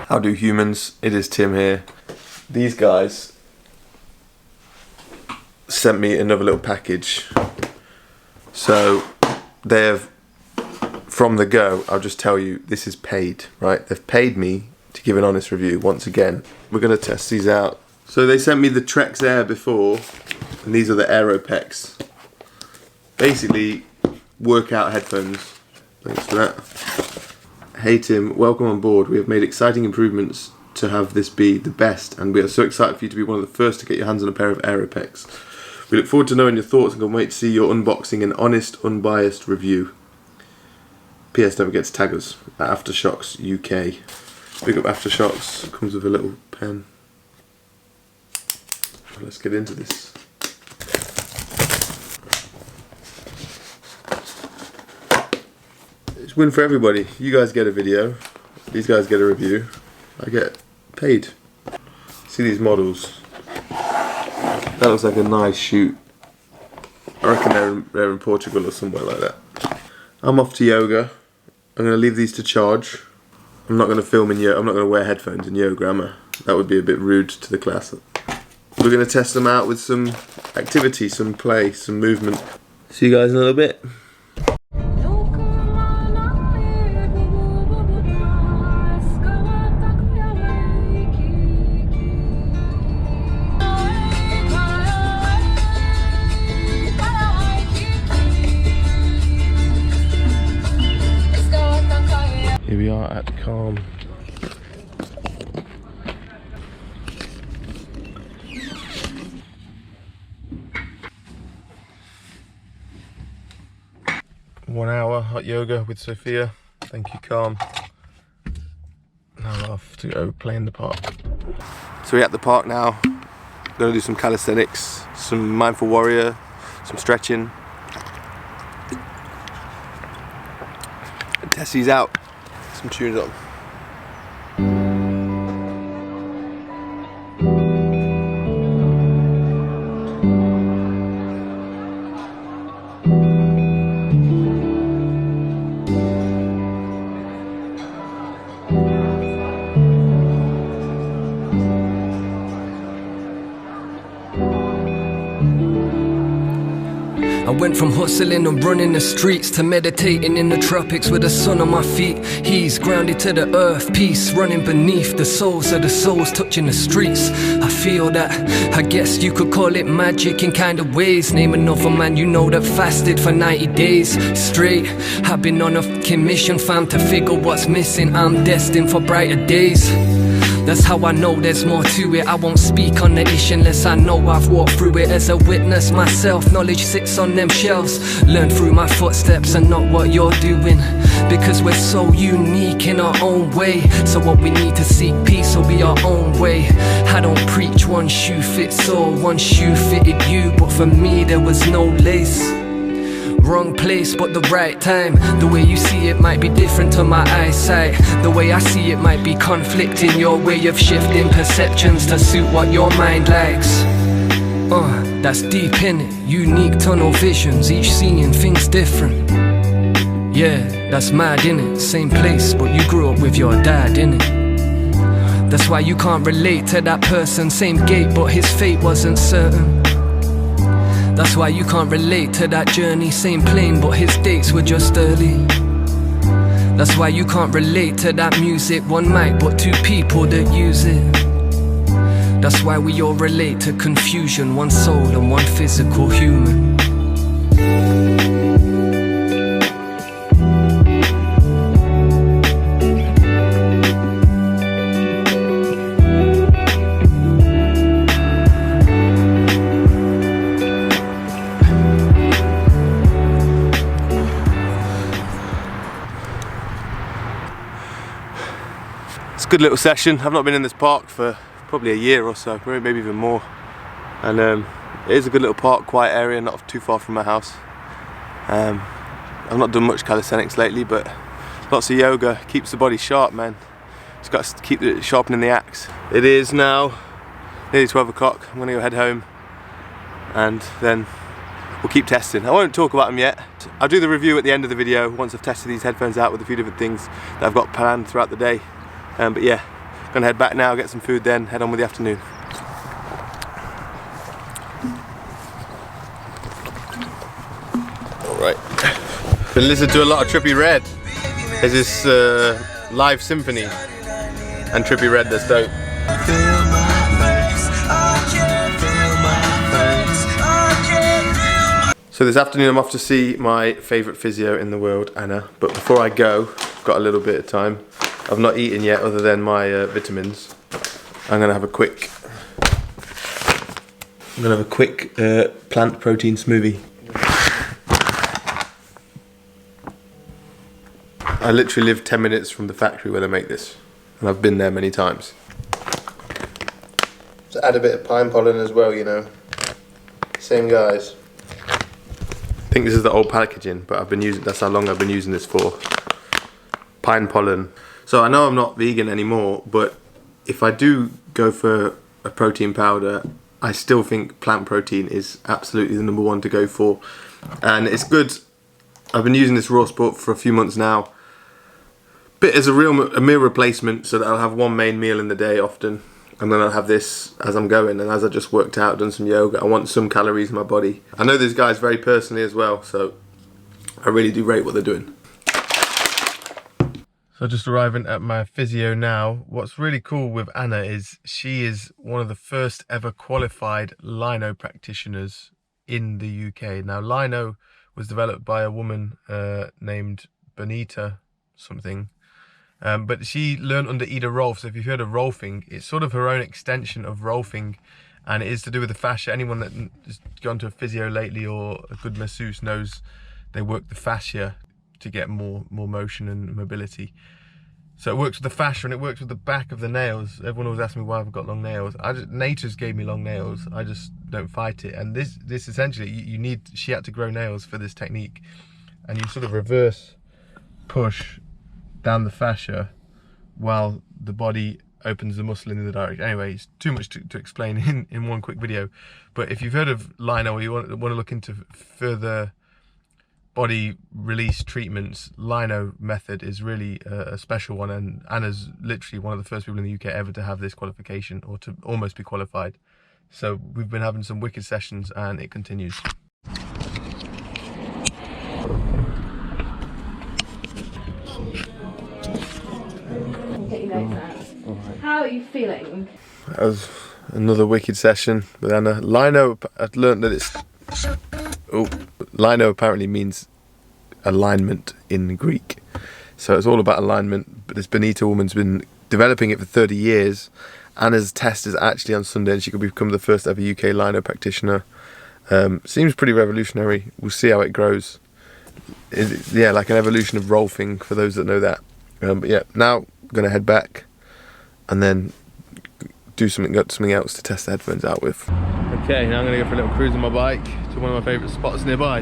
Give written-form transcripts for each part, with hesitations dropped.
How do humans? It is Tim here. These guys sent me another little package. So they have, from the go, I'll just tell you, this is paid, right? They've paid me to give an honest review once again. We're gonna test these out. So they sent me the Trex Air before, and these are the Aeropex. Basically, workout headphones. Thanks for that. Hey Tim, welcome on board. We have made exciting improvements to have this be the best, and we are so excited for you to be one of the first to get your hands on a pair of Aeropex. We look forward to knowing your thoughts and can't wait to see your unboxing and honest, unbiased review. PS, don't forget to tag us at AfterShokz UK. Big up AfterShokz. Comes with a little pen. Let's get into this. It's a win for everybody. You guys get a video. These guys get a review. I get paid. See these models? That looks like a nice shoot. I reckon they're in Portugal or somewhere like that. I'm off to yoga. I'm going to leave these to charge. I'm not going to film in yoga. I'm not going to wear headphones in yoga, am I? That would be a bit rude to the class. We're going to test them out with some activity, some play, some movement. See you guys in a little bit. Here we are at Calm. One hour hot yoga with Sophia. Thank you, Calm. Now we're off to go play in the park. So we're at the park now. Gonna do some calisthenics, some mindful warrior, some stretching. And test these out. Some tunes on. I went from hustling and running the streets to meditating in the tropics with the sun on my feet. He's grounded to the earth, peace running beneath the soles of the souls touching the streets. I feel that, I guess you could call it magic in kind of ways. Name another man you know that fasted for 90 days straight. I've been on a fucking mission, fam, to figure what's missing. I'm destined for brighter days. That's how I know there's more to it. I won't speak on the issue unless I know I've walked through it as a witness myself. Knowledge sits on them shelves. Learn through my footsteps and not what you're doing, because we're so unique in our own way. So what we need to seek peace will be our own way. I don't preach one shoe fits all, one shoe fitted you, but for me there was no lace. Wrong place but the right time. The way you see it might be different to my eyesight. The way I see it might be conflicting. Your way of shifting perceptions to suit what your mind likes. That's deep in it. Unique tunnel visions, each seeing things different. Yeah, that's mad innit. Same place but you grew up with your dad innit. That's why you can't relate to that person. Same gate but his fate wasn't certain. That's why you can't relate to that journey. Same plane but his dates were just early. That's why you can't relate to that music. One mic but two people that use it. That's why we all relate to confusion. One soul and one physical human. It's a good little session. I've not been in this park for probably a year or so, maybe even more. And it is a good little park, quiet area, not too far from my house. I've not done much calisthenics lately, but lots of yoga. Keeps the body sharp, man. Just got to keep it sharpening the axe. It is now nearly 12 o'clock. I'm gonna go head home and then we'll keep testing. I won't talk about them yet. I'll do the review at the end of the video once I've tested these headphones out with a few different things that I've got planned throughout the day. But yeah, Gonna head back now, get some food, then head on with the afternoon. Alright. Been listening to a lot of Trippie Redd. There's this live symphony and Trippie Redd, that's dope. So this afternoon I'm off to see my favourite physio in the world, Anna. But before I go, I've got a little bit of time. I've not eaten yet other than my vitamins. I'm gonna have a quick plant protein smoothie. I literally live 10 minutes from the factory where they make this, and I've been there many times. So add a bit of pine pollen as well, you know. Same guys. I think this is the old packaging, but that's how long I've been using this for. Pine pollen. So I know I'm not vegan anymore, but if I do go for a protein powder, I still think plant protein is absolutely the #1 to go for. And it's good. I've been using this Raw Sport for a few months now. Bit as a meal replacement, so that I'll have one main meal in the day often. And then I'll have this as I'm going, and as I just worked out, done some yoga, I want some calories in my body. I know these guys very personally as well, so I really do rate what they're doing. So just arriving at my physio now. What's really cool with Anna is she is one of the first ever qualified lino practitioners in the UK. Now lino was developed by a woman named Bonita something. But she learned under Ida Rolf, so if you've heard of Rolfing, it's sort of her own extension of Rolfing, and it is to do with the fascia. Anyone that has gone to a physio lately or a good masseuse knows they work the fascia to get more motion and mobility. So it works with the fascia and it works with the back of the nails. Everyone always asks me why I've got long nails. Nature's gave me long nails, I just don't fight it. And this essentially, she had to grow nails for this technique, and you sort of reverse push down the fascia while the body opens the muscle in the other direction. Anyway, it's too much to explain in one quick video. But if you've heard of lino or you want to look into further body release treatments, lino method is really a special one, and Anna's literally one of the first people in the UK ever to have this qualification, or to almost be qualified. So we've been having some wicked sessions and it continues. How are you feeling? That was another wicked session with Anna. Lino, I've learned that lino apparently means alignment in Greek. So it's all about alignment, but this Bonita woman's been developing it for 30 years. Anna's test is actually on Sunday and she could become the first ever UK lino practitioner. Seems pretty revolutionary. We'll see how it grows. Yeah, like an evolution of Rolfing, for those that know that. But yeah, now I'm gonna head back and then got something else to test the headphones out with. Okay, now I'm gonna go for a little cruise on my bike to one of my favourite spots nearby.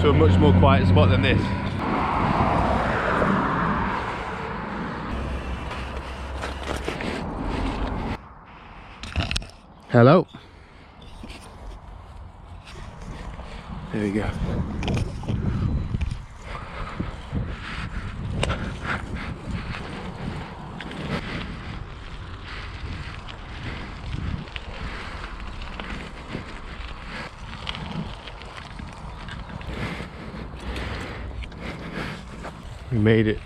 To a much more quiet spot than this. Hello. There we go. We made it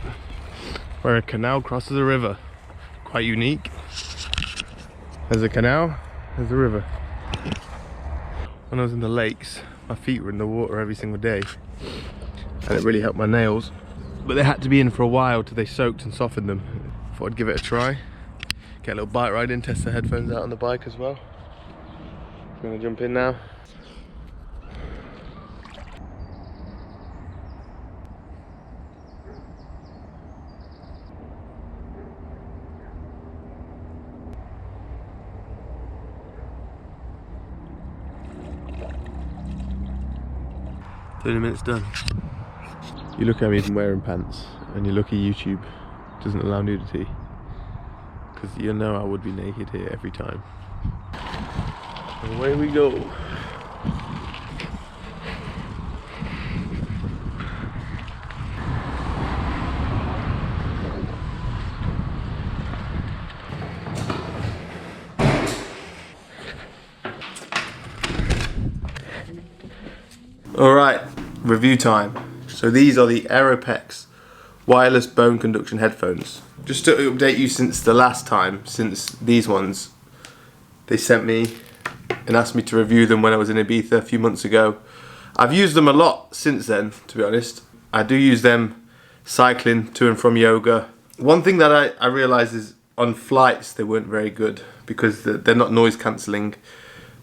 where a canal crosses a river. Quite unique. There's a canal, there's a river. When I was in the lakes, my feet were in the water every single day and it really helped my nails, but they had to be in for a while till they soaked and softened them. Thought I'd give it a try, get a little bike ride in, test the headphones out on the bike as well. I'm gonna jump in now. Minutes done. You look at me even wearing pants, and you look at YouTube doesn't allow nudity, because you know I would be naked here every time. And away we go. Alright, review time. So these are the Aeropex wireless bone conduction headphones. Just to update you since the last time, since these ones, they sent me and asked me to review them when I was in Ibiza a few months ago. I've used them a lot since then, to be honest. I do use them cycling to and from yoga. One thing that I realised is on flights they weren't very good because they're not noise cancelling.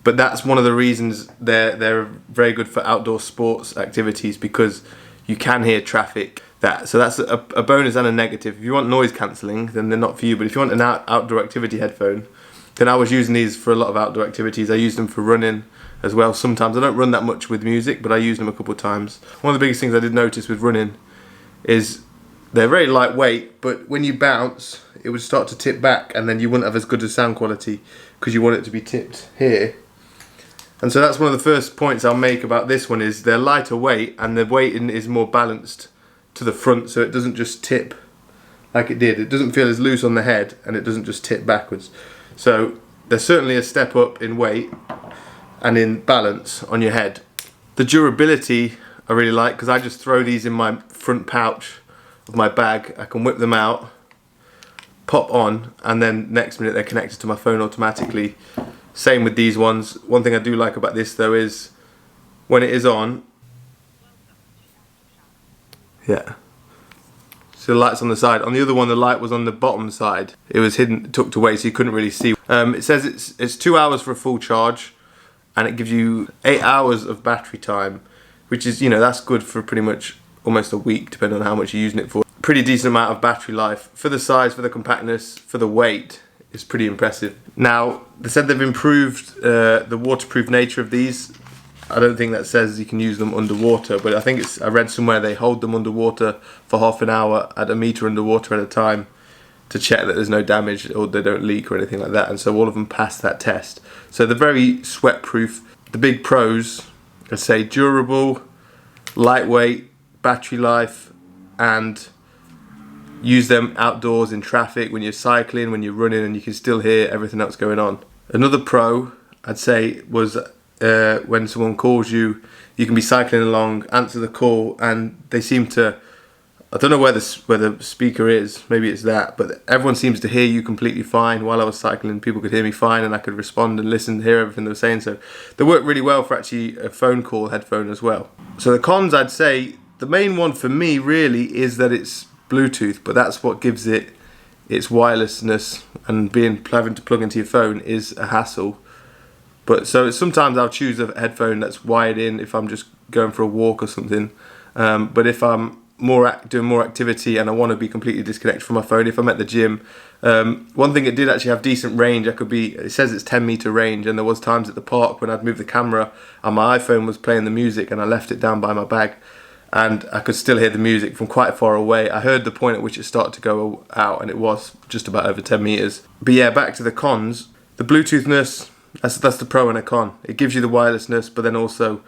But that's one of the reasons they're very good for outdoor sports activities, because you can hear traffic. So that's a bonus and a negative. If you want noise cancelling, then they're not for you. But if you want an outdoor activity headphone, then I was using these for a lot of outdoor activities. I use them for running as well sometimes. I don't run that much with music, but I use them a couple of times. One of the biggest things I did notice with running is they're very lightweight, but when you bounce, it would start to tip back, and then you wouldn't have as good a sound quality because you want it to be tipped here. And so that's one of the first points I'll make about this one, is they're lighter weight and the weighting is more balanced to the front, so it doesn't just tip like it did. It doesn't feel as loose on the head and it doesn't just tip backwards. So they're certainly a step up in weight and in balance on your head. The durability I really like, because I just throw these in my front pouch of my bag. I can whip them out, pop on, and then next minute they're connected to my phone automatically. Same with these ones. One thing I do like about this though is when it is on, yeah, so the light's on the side. On the other one, the light was on the bottom side. It was hidden, tucked away, so you couldn't really see. It says it's 2 hours for a full charge, and it gives you 8 hours of battery time, which is, you know, that's good for pretty much almost a week, depending on how much you're using it for. Pretty decent amount of battery life for the size, for the compactness, for the weight. It's pretty impressive. Now, they said they've improved the waterproof nature of these. I don't think that says you can use them underwater, but I think I read somewhere they hold them underwater for half an hour at a meter underwater at a time to check that there's no damage or they don't leak or anything like that. And so all of them passed that test. So they're very sweat proof. The big pros, I'd say durable, lightweight, battery life, and use them outdoors in traffic, when you're cycling, when you're running, and you can still hear everything that's going on. Another pro, I'd say, was when someone calls you, you can be cycling along, answer the call, and they seem to, I don't know where the speaker is, maybe it's that, but everyone seems to hear you completely fine. While I was cycling, people could hear me fine, and I could respond and listen, hear everything they were saying. So they work really well for actually a phone call headphone as well. So the cons, I'd say, the main one for me really is that it's Bluetooth, but that's what gives it its wirelessness, and having to plug into your phone is a hassle. But so sometimes I'll choose a headphone that's wired in if I'm just going for a walk or something. But if I'm doing more activity and I want to be completely disconnected from my phone, if I'm at the gym, one thing, it did actually have decent range. It says it's 10-meter range, and there was times at the park when I'd move the camera and my iPhone was playing the music and I left it down by my bag, and I could still hear the music from quite far away. I heard the point at which it started to go out, and it was just about over 10 meters. But yeah, back to the cons. The Bluetoothness, that's the pro and a con. It gives you the wirelessness, but then also,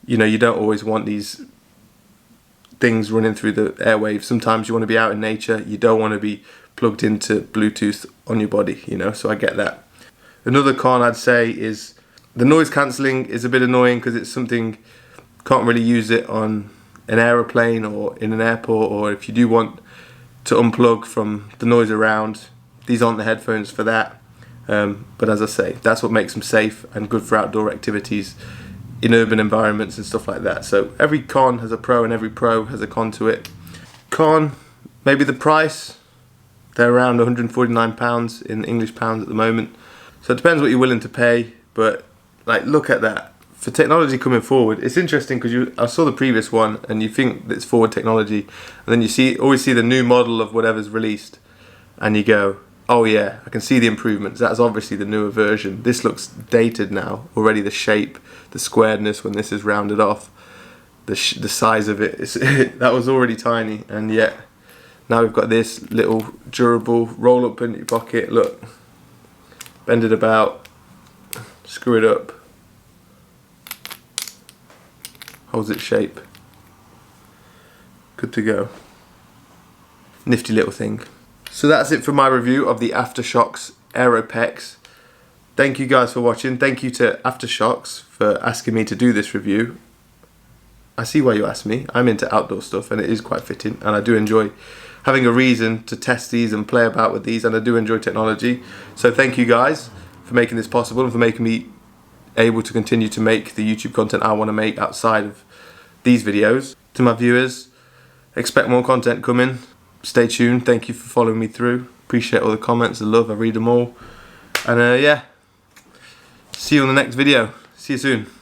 you know, you don't always want these things running through the airwaves. Sometimes you want to be out in nature. You don't want to be plugged into Bluetooth on your body, you know, so I get that. Another con I'd say is the noise cancelling is a bit annoying, because it's something, can't really use it on an aeroplane or in an airport, or if you do want to unplug from the noise around, these aren't the headphones for that. But as I say, that's what makes them safe and good for outdoor activities in urban environments and stuff like that. So every con has a pro and every pro has a con to it. Con, maybe the price. They're around £149 in English pounds at the moment. So it depends what you're willing to pay, but like, look at that. For technology coming forward, it's interesting because I saw the previous one and you think that it's forward technology, and then you always see the new model of whatever's released, and you go, oh yeah, I can see the improvements. That's obviously the newer version. This looks dated now already. The shape, the squareness when this is rounded off, the size of it, that was already tiny, and yet now we've got this little durable roll up in your pocket. Look, bend it about, screw it up, holds its shape. Good to go. Nifty little thing. So that's it for my review of the AfterShokz Aeropex. Thank you guys for watching. Thank you to AfterShokz for asking me to do this review. I see why you asked me. I'm into outdoor stuff and it is quite fitting, and I do enjoy having a reason to test these and play about with these, and I do enjoy technology. So thank you guys for making this possible and for making me able to continue to make the YouTube content I want to make outside of these videos. To my viewers, expect more content coming. Stay tuned. Thank you for following me through. Appreciate all the comments, the love. I read them all. And yeah, see you on the next video. See you soon.